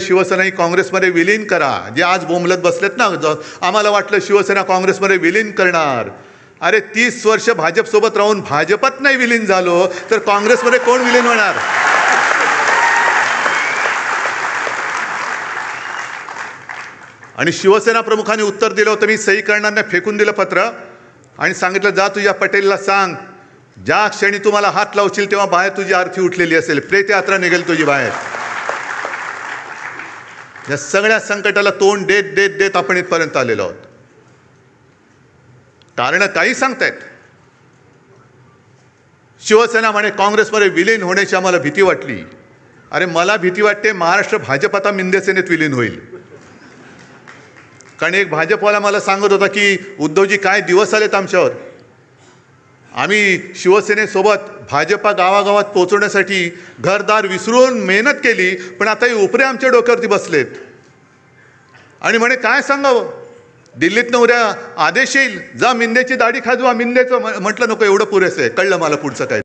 शिवसेना ही काँग्रेसमध्ये विलीन करा, जे आज बोंबलत बसलेत ना, आम्हाला वाटलं शिवसेना काँग्रेसमध्ये विलीन करणार. अरे 30 वर्ष भाजपसोबत राहून भाजपात नाही विलीन झालो तर काँग्रेसमध्ये कोण विलीन होणार? आणि शिवसेना प्रमुखांनी उत्तर दिलं होतं, मी सही करणाऱ्यांना फेकून दिलं पत्र आणि सांगितलं, जा तुझ्या पटेलला सांग, ज्या क्षणी तुम्हाला हात लावशील तेव्हा बाहेर तुझी आरती उठलेली असेल, प्रेत यात्रा निघेल तुझी बाहेर. या सगळ्या संकटाला तोंड देत देत देत आपण इथपर्यंत आलेलो आहोत. कारण काही सांगतायत. शिवसेना म्हणे काँग्रेसमध्ये विलीन होण्याची आम्हाला भीती वाटली. अरे मला भीती वाटते महाराष्ट्र भाजप आता मिंदे सेनेत विलीन होईल. कारण एक भाजपवाला मला सांगत होता की उद्धवजी काय दिवस आलेत आमच्यावर, आम्ही शिवसेनेसोबत भाजपा गावागावात पोहोचवण्यासाठी घरदार विसरून मेहनत केली, पण आता हे उपरे आमच्या डोक्यावरती बसलेत. आणि म्हणे काय सांगावं, दिल्लीतनं उद्या आदेश येईल, जा मिंदेची दाढी खाजवा मिंदेचं. म्हटलं नको, एवढं पुरेसं आहे, कळलं मला पुढचं काय.